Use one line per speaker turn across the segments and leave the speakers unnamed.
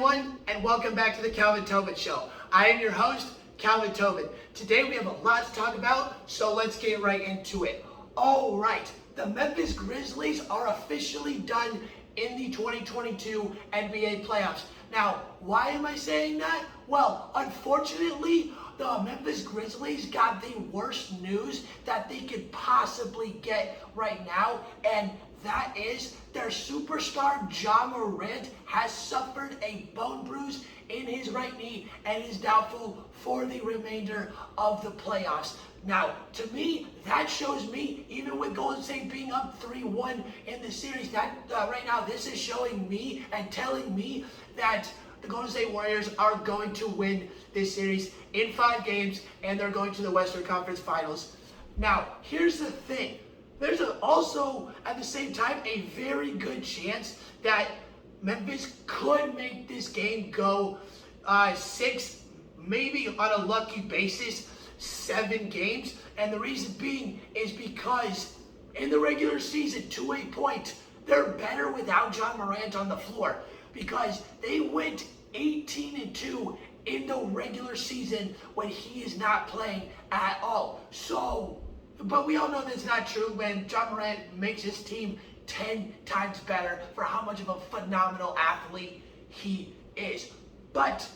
everyone, and welcome back to the Calvin Tobin Show. I am your host, Calvin Tobin. Today we have a lot to talk about, so let's get right into it. All right, the Memphis Grizzlies are officially done in the 2022 NBA playoffs. Now, why am I saying that? Well, unfortunately, the Memphis Grizzlies got the worst news that they could possibly get right now, and that is their superstar Ja Morant has suffered a bone bruise in his right knee and is doubtful for the remainder of the playoffs. Now, to me, that shows me, even with Golden State being up 3-1 in the series, that right now this is showing me and telling me that the Golden State Warriors are going to win this series in 5 games, and they're going to the Western Conference Finals. Now, here's the thing. There's also, at the same time, a very good chance that Memphis could make this game go 6, maybe on a lucky basis, 7 games. And the reason being is because in the regular season, to a point, they're better without Ja Morant on the floor, because they went 18-2 in the regular season when he is not playing at all. So, but we all know that's not true when Ja Morant makes his team 10 times better for how much of a phenomenal athlete he is. But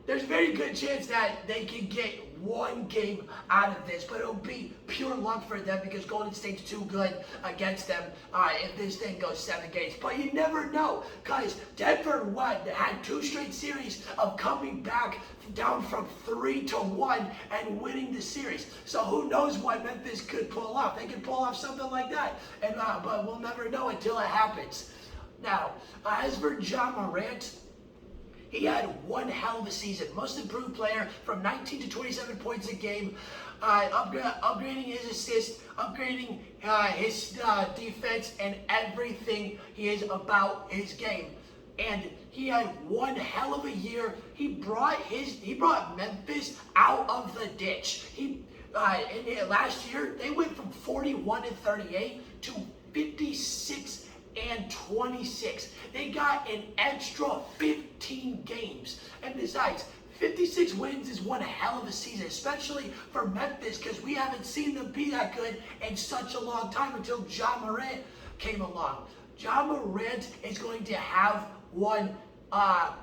there's a very good chance that they can get 1 game out of this, but it'll be pure luck for them because Golden State's too good against them if this thing goes 7 games. But you never know, because Denver had 2 straight series of coming back down from 3-1 and winning the series. So who knows what Memphis could pull off? They could pull off something like that, and but we'll never know until it happens. Now, as for Ja Morant, he had one hell of a season. Most improved player from 19 to 27 points a game, upgrading his assists, upgrading his defense, and everything he is about his game. And he had one hell of a year. He brought Memphis out of the ditch. Last year they went from 41-38 to 56-26. They got an extra 15 games. And besides, 56 wins is one hell of a season, especially for Memphis, because we haven't seen them be that good in such a long time until Ja Morant came along. Ja Morant is going to have one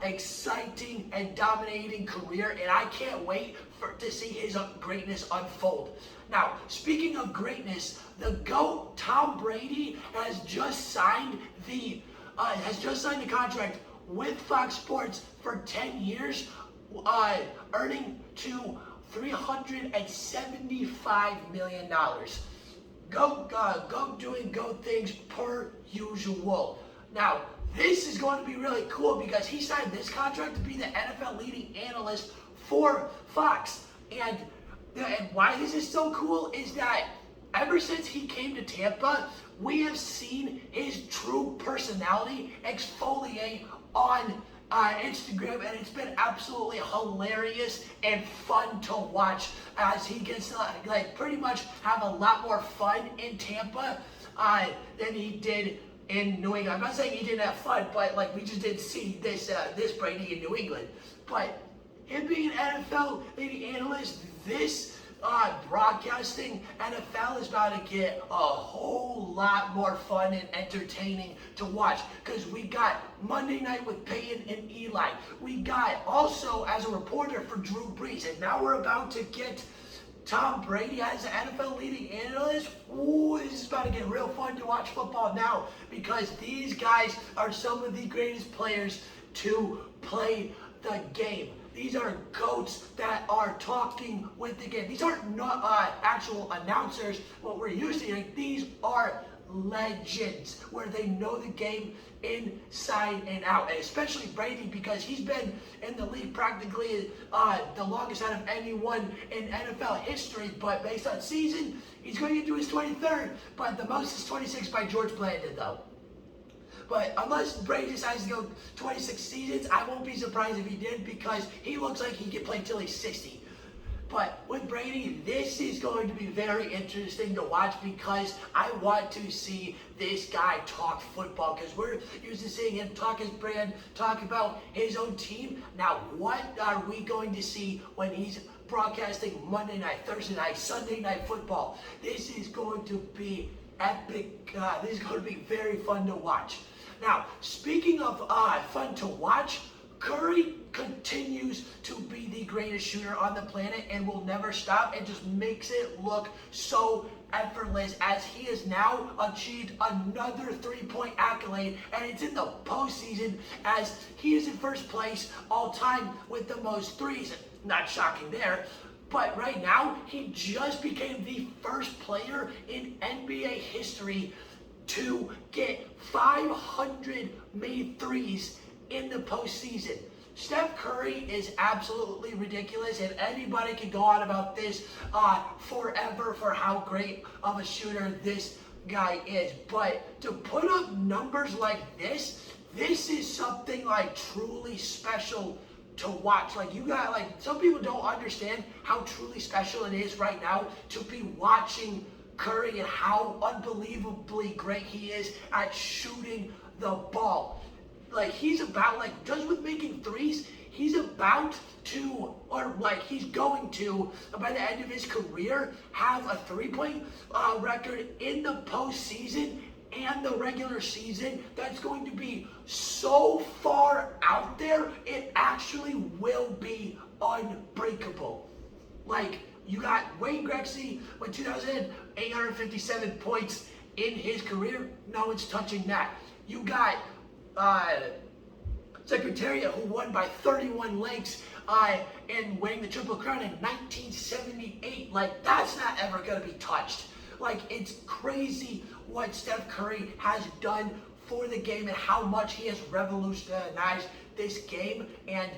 exciting and dominating career, and I can't wait to see his greatness unfold. Now, speaking of greatness, the GOAT Tom Brady has just signed the contract with Fox Sports for 10 years, earning to $375 million. GOAT doing GOAT things per usual. Now, this is going to be really cool because he signed this contract to be the NFL leading analyst for Fox. And why this is so cool is that ever since he came to Tampa, we have seen his true personality exfoliate on Instagram, and it's been absolutely hilarious and fun to watch as he gets to pretty much have a lot more fun in Tampa than he did in New England. I'm not saying he didn't have fun, but we just didn't see this Brady in New England. But him being an NFL leading analyst, this broadcasting NFL is about to get a whole lot more fun and entertaining to watch, because we got Monday Night with Peyton and Eli. We got also as a reporter for Drew Brees, and now we're about to get Tom Brady as an NFL leading analyst. Ooh, this is about to get real fun to watch football now, because these guys are some of the greatest players to play the game. These are GOATs that are talking with the game. These aren't actual announcers, what we're used to hearing. These are legends where they know the game inside and out, and especially Brady, because he's been in the league practically the longest out of anyone in NFL history. But based on season, he's going to get to his 23rd, but the most is 26 by George Blandon though. But unless Brady decides to go 26 seasons, I won't be surprised if he did, because he looks like he could play till he's 60. But with Brady, this is going to be very interesting to watch because I want to see this guy talk football because we're used to seeing him talk his brand, talk about his own team. Now, what are we going to see when he's broadcasting Monday night, Thursday night, Sunday night football? This is going to be epic. This is going to be very fun to watch. Now, speaking of fun to watch, Curry continues to be the greatest shooter on the planet and will never stop and just makes it look so effortless as he has now achieved another three-point accolade, and it's in the postseason as he is in first place all time with the most threes. Not shocking there. But right now, he just became the first player in NBA history to get 500 made threes in the postseason. Steph Curry is absolutely ridiculous, and anybody can go on about this forever for how great of a shooter this guy is. But to put up numbers like this is something like truly special to watch. Like you got, like some people don't understand how truly special it is right now to be watching Curry and how unbelievably great he is at shooting the ball. Like he's about, like just with making threes, he's about to, or like he's going to, by the end of his career, have a three-point record in the postseason and the regular season that's going to be so far out there, it actually will be unbreakable. Like, you got Wayne Gretzky with 2,857 points in his career. No one's touching that. You got Secretariat, who won by 31 legs and winning the Triple Crown in 1978. Like, that's not ever going to be touched. Like, it's crazy what Steph Curry has done for the game and how much he has revolutionized this game. And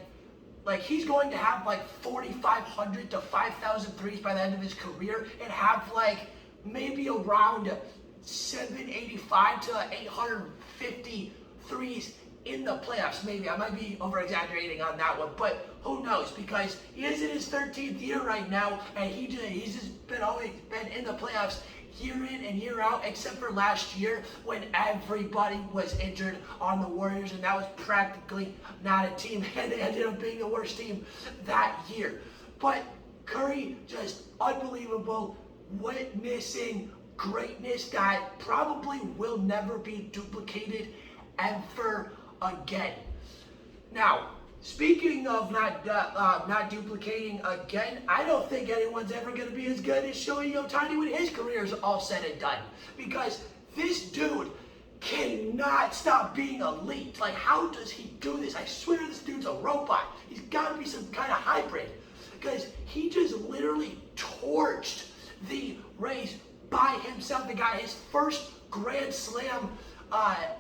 like he's going to have like 4,500 to 5,000 threes by the end of his career and have like maybe around 785 to 850 threes in the playoffs. Maybe I might be over exaggerating on that one, but who knows, because he is in his 13th year right now, and he's just been always been in the playoffs year in and year out, except for last year when everybody was injured on the Warriors, and that was practically not a team, and they ended up being the worst team that year. But Curry, just unbelievable, witnessing greatness that probably will never be duplicated ever again. Now, speaking of not duplicating again, I don't think anyone's ever going to be as good as Shohei Ohtani when his career is all said and done. Because this dude cannot stop being elite. Like, how does he do this? I swear this dude's a robot. He's got to be some kind of hybrid. Because he just literally torched the Rays by himself. The guy, his first Grand Slam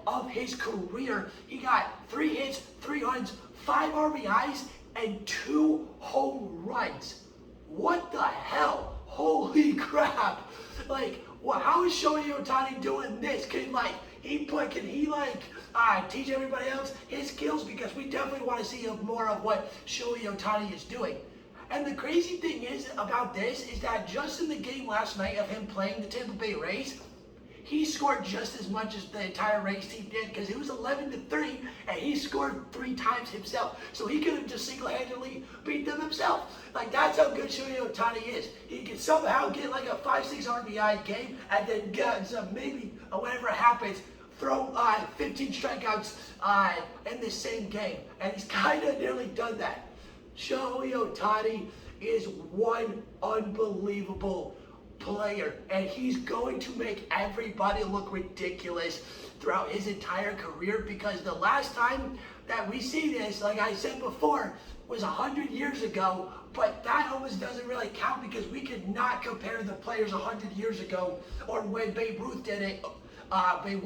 of his career, he got 3 hits, 3 runs, 5 RBIs, and 2 home runs. What the hell? Holy crap! Like, well, how is Shohei Ohtani doing this? Can he teach everybody else his skills? Because we definitely want to see more of what Shohei Ohtani is doing. And the crazy thing is about this is that just in the game last night of him playing the Tampa Bay Rays, he scored just as much as the entire Rays team did, because it was 11-3, and he scored 3 times himself. So he could have just single-handedly beat them himself. Like, that's how good Shohei Ohtani is. He can somehow get like a 5-6 RBI game, and then get maybe whatever happens, throw 15 strikeouts in the same game. And he's kind of nearly done that. Shohei Ohtani is one unbelievable player, and he's going to make everybody look ridiculous throughout his entire career, because the last time that we see this, like I said before, was 100 years ago, but that almost doesn't really count because we could not compare the players 100 years ago or when Babe Ruth did it. Babe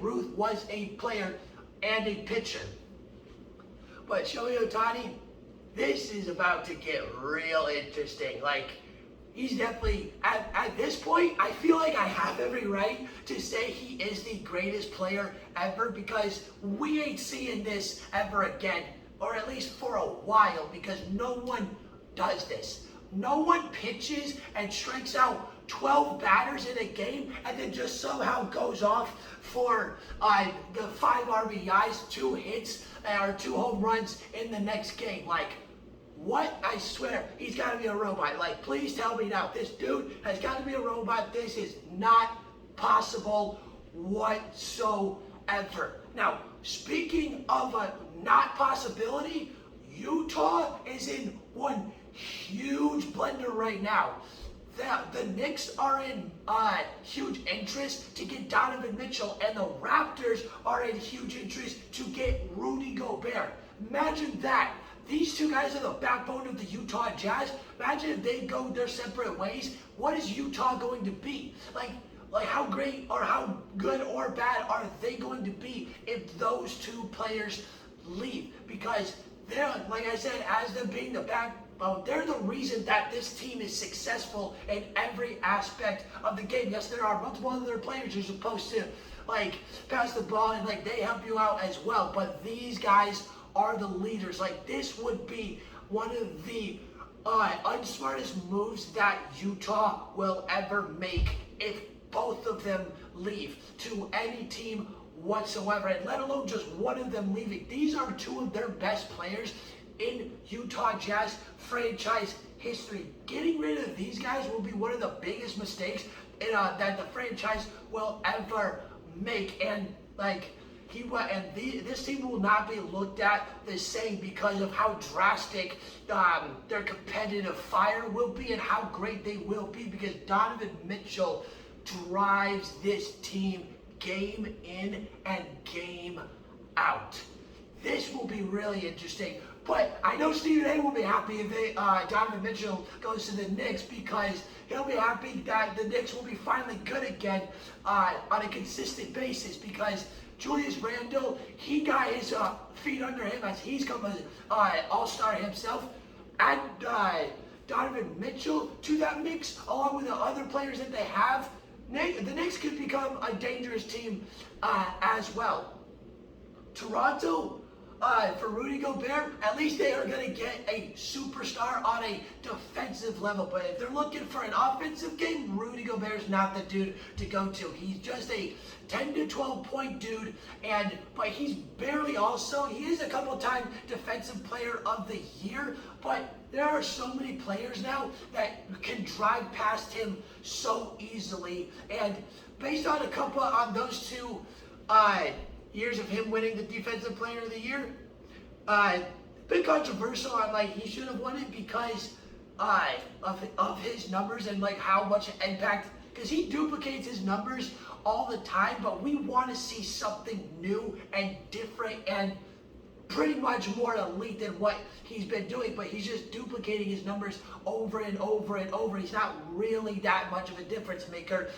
Ruth was a player and a pitcher. But Shohei Ohtani, this is about to get real interesting. Like, he's definitely, at this point, I feel like I have every right to say he is the greatest player ever, because we ain't seeing this ever again, or at least for a while, because no one does this. No one pitches and strikes out 12 batters in a game and then just somehow goes off for the 5 RBIs, 2 hits, or 2 home runs in the next game. Like, what? I swear, he's got to be a robot. Like, please tell me now. This dude has got to be a robot. This is not possible whatsoever. Now, speaking of a not possibility, Utah is in one huge blender right now. The Knicks are in huge interest to get Donovan Mitchell, and the Raptors are in huge interest to get Rudy Gobert. Imagine that. These 2 guys are the backbone of the Utah Jazz. Imagine if they go their separate ways. What is Utah going to be? Like how great or how good or bad are they going to be if those 2 players leave? Because they're, like I said, as them being the backbone, they're the reason that this team is successful in every aspect of the game. Yes, there are multiple other players who are supposed to like pass the ball and like they help you out as well, but these guys are the leaders. Like, this would be one of the unsmartest moves that Utah will ever make if both of them leave to any team whatsoever, and let alone just one of them leaving. These are 2 of their best players in Utah Jazz franchise history. Getting rid of these guys will be one of the biggest mistakes that the franchise will ever make. And like, this team will not be looked at the same because of how drastic their competitive fire will be and how great they will be, because Donovan Mitchell drives this team game in and game out. This will be really interesting. But I know Stephen A will be happy if Donovan Mitchell goes to the Knicks, because he'll be happy that the Knicks will be finally good again on a consistent basis, because Julius Randle, he got his feet under him as he's come an all-star himself. And Donovan Mitchell to that mix, along with the other players that they have, the Knicks could become a dangerous team as well. Toronto, for Rudy Gobert, at least they are going to get a superstar on a defensive level. But if they're looking for an offensive game, Rudy Gobert is not the dude to go to. He's just a 10 to 12 point dude, but he's barely also, he is a couple-time defensive player of the year, but there are so many players now that can drive past him so easily. And based on on those 2 years of him winning the Defensive Player of the Year, bit controversial on like he should have won it because of his numbers and like how much impact, because he duplicates his numbers all the time, but we want to see something new and different and pretty much more elite than what he's been doing, but he's just duplicating his numbers over and over and over. He's not really that much of a difference maker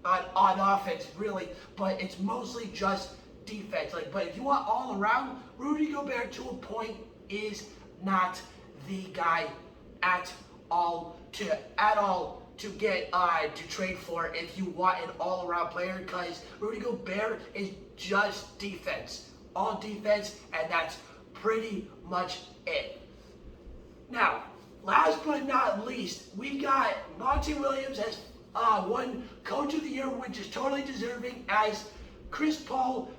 on offense, really, but it's mostly just defense. Like, but if you want all around, Rudy Gobert to a point is not the guy at all to get to trade for if you want an all-around player, because Rudy Gobert is just defense, all defense, and that's pretty much it. Now, last but not least, we got Monty Williams as won Coach of the Year, which is totally deserving, as Chris Paul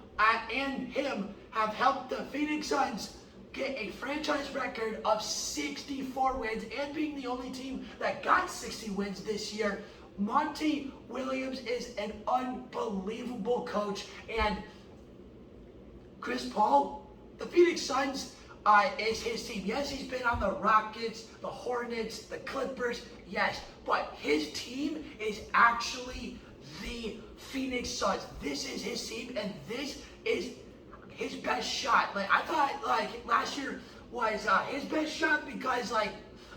and him have helped the Phoenix Suns get a franchise record of 64 wins and being the only team that got 60 wins this year. Monty Williams is an unbelievable coach, and Chris Paul, the Phoenix Suns, is his team. Yes, he's been on the Rockets, the Hornets, the Clippers, yes, but his team is actually the Phoenix Suns. This is his team, and this is his best shot. Like, I thought like last year was his best shot because like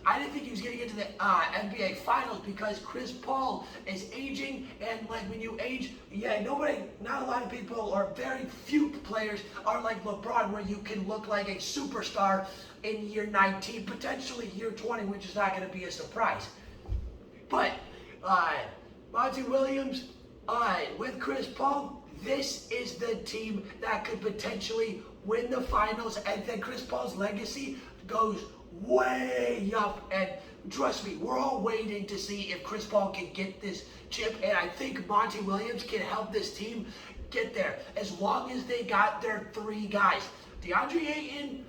I didn't think he was going to get to the NBA Finals because Chris Paul is aging, and like when you age, not a lot of people or very few players are like LeBron, where you can look like a superstar in year 19, potentially year 20, which is not going to be a surprise. But Monty Williams with Chris Paul, this is the team that could potentially win the finals, and then Chris Paul's legacy goes way up. And trust me, we're all waiting to see if Chris Paul can get this chip. And I think Monty Williams can help this team get there as long as they got their three guys. DeAndre Ayton,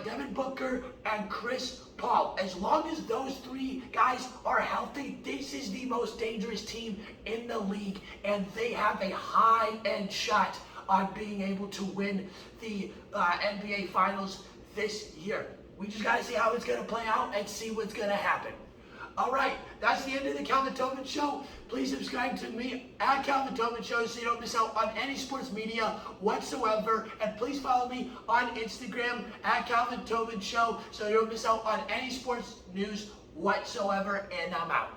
Devin Booker, and Chris Paul. As long as those three guys are healthy, this is the most dangerous team in the league, and they have a high-end shot on being able to win the NBA Finals this year. We just got to see how it's going to play out and see what's going to happen. All right, that's the end of the Calvin Tobin Show. Please subscribe to me at Calvin Tobin Show so you don't miss out on any sports media whatsoever. And please follow me on Instagram at Calvin Tobin Show so you don't miss out on any sports news whatsoever. And I'm out.